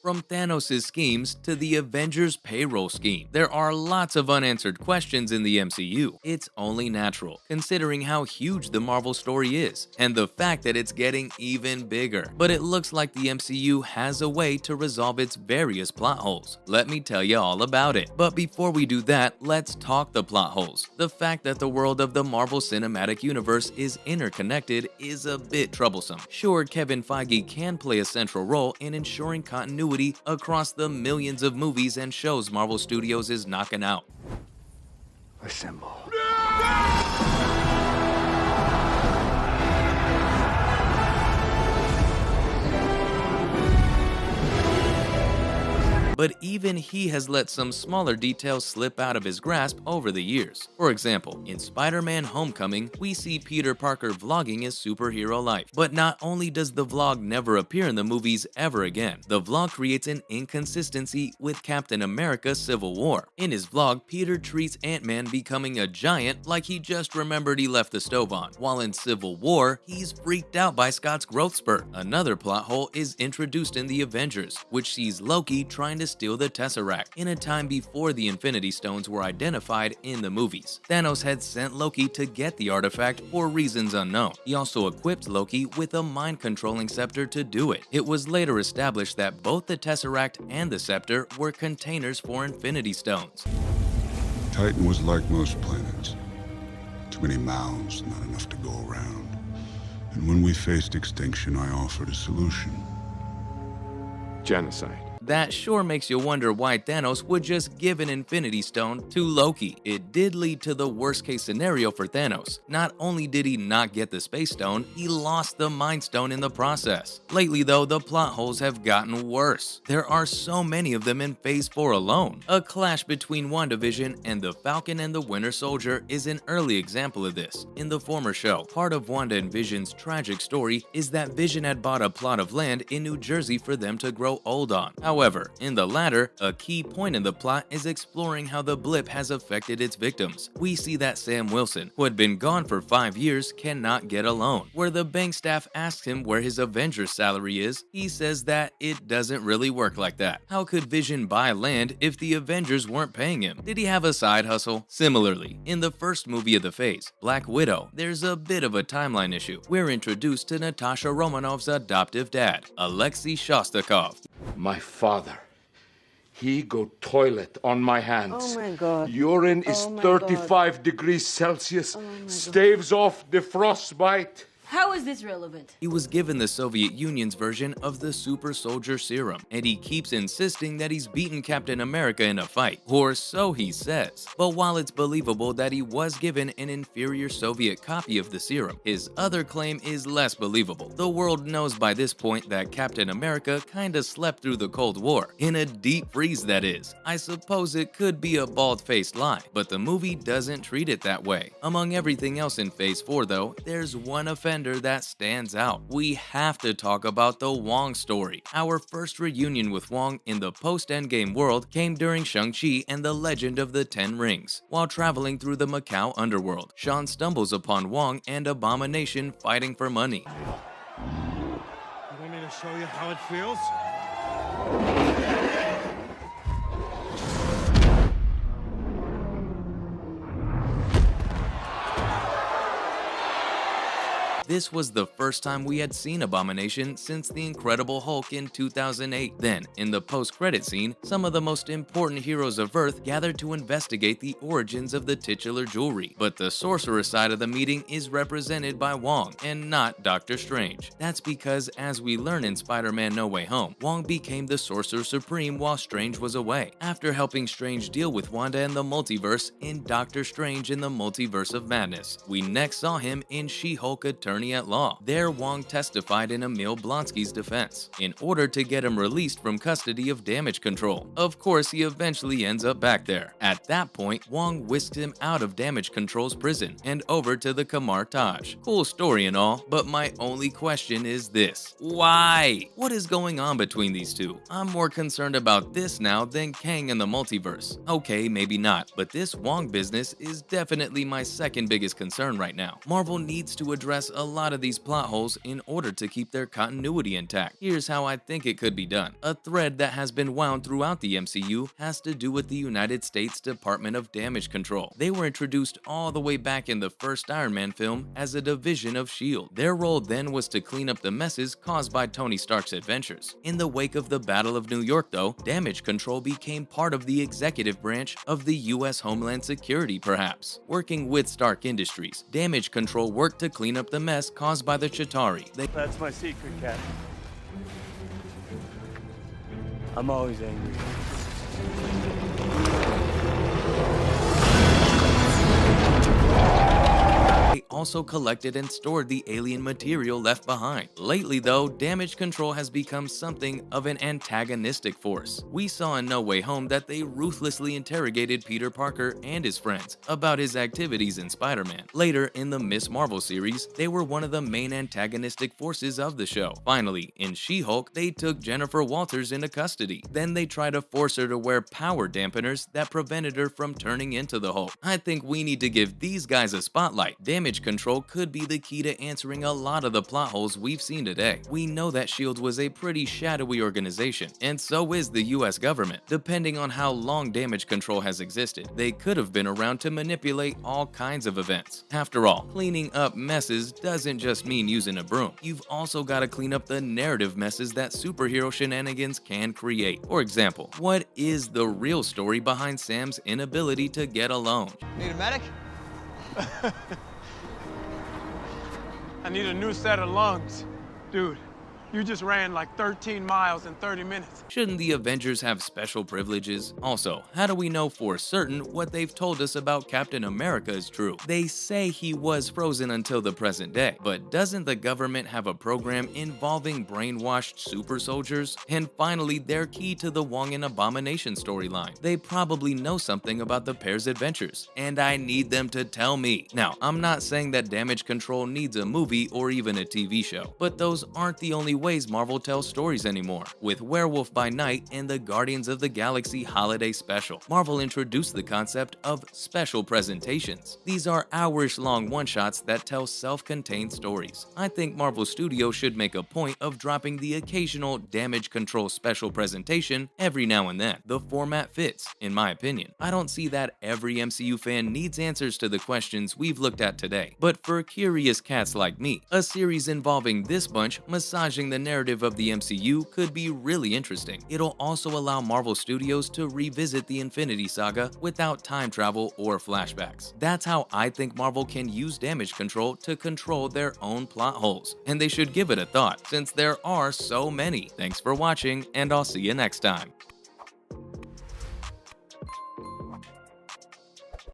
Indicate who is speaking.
Speaker 1: From Thanos' schemes to the Avengers payroll scheme, there are lots of unanswered questions in the MCU. It's only natural, considering how huge the Marvel story is, and the fact that it's getting even bigger. But it looks like the MCU has a way to resolve its various plot holes. Let me tell you all about it. But before we do that, let's talk the plot holes. The fact that the world of the Marvel Cinematic Universe is interconnected is a bit troublesome. Sure, Kevin Feige can play a central role in ensuring continuity across the millions of movies and shows Marvel Studios is knocking out.
Speaker 2: Assemble.
Speaker 1: But even he has let some smaller details slip out of his grasp over the years. For example, in Spider-Man Homecoming, we see Peter Parker vlogging his superhero life. But not only does the vlog never appear in the movies ever again, the vlog creates an inconsistency with Captain America Civil War. In his vlog, Peter treats Ant-Man becoming a giant like he just remembered he left the stove on, while in Civil War, he's freaked out by Scott's growth spurt. Another plot hole is introduced in the Avengers, which sees Loki trying to steal the Tesseract in a time before the Infinity Stones were identified in the movies. Thanos had sent Loki to get the artifact for reasons unknown. He also equipped Loki with a mind-controlling scepter to do it. It was later established that both the Tesseract and the scepter were containers for Infinity Stones.
Speaker 3: Titan was like most planets. Too many mouths, not enough to go around. And when we faced extinction, I offered a solution.
Speaker 2: Genocide.
Speaker 1: That sure makes you wonder why Thanos would just give an Infinity Stone to Loki. It did lead to the worst case scenario for Thanos. Not only did he not get the Space Stone, he lost the Mind Stone in the process. Lately though, the plot holes have gotten worse. There are so many of them in Phase 4 alone. A clash between WandaVision and the Falcon and the Winter Soldier is an early example of this. In the former show, part of Wanda and Vision's tragic story is that Vision had bought a plot of land in New Jersey for them to grow old on. However, in the latter, a key point in the plot is exploring how the blip has affected its victims. We see that Sam Wilson, who had been gone for 5 years, cannot get a loan. Where the bank staff asks him where his Avengers salary is, he says that it doesn't really work like that. How could Vision buy land if the Avengers weren't paying him? Did he have a side hustle? Similarly, in the first movie of the phase, Black Widow, there's a bit of a timeline issue. We're introduced to Natasha Romanoff's adoptive dad, Alexei Shostakov.
Speaker 4: My father, he go toilet on my hands.
Speaker 5: Oh my God.
Speaker 4: Urine is
Speaker 5: Oh my
Speaker 4: 35 degrees Celsius, staves off the frostbite.
Speaker 6: How is this relevant?
Speaker 1: He was given the Soviet Union's version of the super soldier serum, and he keeps insisting that he's beaten Captain America in a fight, or so he says. But while it's believable that he was given an inferior Soviet copy of the serum, his other claim is less believable. The world knows by this point that Captain America kinda slept through the Cold War, in a deep freeze that is. I suppose it could be a bald-faced lie, but the movie doesn't treat it that way. Among everything else in Phase 4 though, there's one offender that stands out. We have to talk about the Wong story. Our first reunion with Wong in the post-Endgame world came during Shang-Chi and the Legend of the Ten Rings. While traveling through the Macau underworld, Sean stumbles upon Wong and Abomination fighting for money.
Speaker 7: You want me to show you how it feels?
Speaker 1: This was the first time we had seen Abomination since The Incredible Hulk in 2008. Then, in the post-credit scene, some of the most important heroes of Earth gathered to investigate the origins of the titular jewelry. But the sorcerer side of the meeting is represented by Wong, and not Doctor Strange. That's because, as we learn in Spider-Man No Way Home, Wong became the Sorcerer Supreme while Strange was away, after helping Strange deal with Wanda and the multiverse in Doctor Strange in the Multiverse of Madness. We next saw him in She-Hulk Attorney at Law. There, Wong testified in Emil Blonsky's defense, in order to get him released from custody of damage control. Of course, he eventually ends up back there. At that point, Wong whisks him out of damage control's prison and over to the Kamar Taj. Cool story and all, but my only question is this: why? What is going on between these two? I'm more concerned about this now than Kang and the multiverse. Okay, maybe not, but this Wong business is definitely my second biggest concern right now. Marvel needs to address a a lot of these plot holes in order to keep their continuity intact. Here's how I think it could be done. A thread that has been wound throughout the MCU has to do with the United States Department of Damage Control. They were introduced all the way back in the first Iron Man film as a division of S.H.I.E.L.D. Their role then was to clean up the messes caused by Tony Stark's adventures. In the wake of the Battle of New York, though, Damage Control became part of the executive branch of the US Homeland Security, perhaps. Working with Stark Industries, Damage Control worked to clean up the mess caused by the Chitauri.
Speaker 7: That's my secret, Cap. I'm always angry.
Speaker 1: They also collected and stored the alien material left behind. Lately though, Damage Control has become something of an antagonistic force. We saw in No Way Home that they ruthlessly interrogated Peter Parker and his friends about his activities in Spider-Man. Later in the Ms. Marvel series, they were one of the main antagonistic forces of the show. Finally, in She-Hulk, they took Jennifer Walters into custody. Then they tried to force her to wear power dampeners that prevented her from turning into the Hulk. I think we need to give these guys a spotlight. Damage Control could be the key to answering a lot of the plot holes we've seen today. We know that S.H.I.E.L.D. was a pretty shadowy organization, and so is the US government. Depending on how long Damage Control has existed, they could have been around to manipulate all kinds of events. After all, cleaning up messes doesn't just mean using a broom. You've also got to clean up the narrative messes that superhero shenanigans can create. For example, what is the real story behind Sam's inability to get alone?
Speaker 5: Need a medic?
Speaker 7: I need a new set of lungs. Dude, you just ran like 13 miles in 30 minutes.
Speaker 1: Shouldn't the Avengers have special privileges? Also, how do we know for certain what they've told us about Captain America is true? They say he was frozen until the present day, but doesn't the government have a program involving brainwashed super soldiers? And finally, they're key to the Wong and Abomination storyline. They probably know something about the pair's adventures, and I need them to tell me. Now, I'm not saying that Damage Control needs a movie or even a TV show, but those aren't the only ways Marvel tells stories anymore. With Werewolf by Night and the Guardians of the Galaxy Holiday Special, Marvel introduced the concept of special presentations. These are hours-long one-shots that tell self-contained stories. I think Marvel Studios should make a point of dropping the occasional Damage Control special presentation every now and then. The format fits, in my opinion. I don't see that every MCU fan needs answers to the questions we've looked at today, but for curious cats like me, a series involving this bunch massaging the narrative of the MCU could be really interesting. It'll also allow Marvel Studios to revisit the Infinity Saga without time travel or flashbacks. That's how I think Marvel can use Damage Control to control their own plot holes, and they should give it a thought since there are so many. Thanks for watching, and I'll see you next time.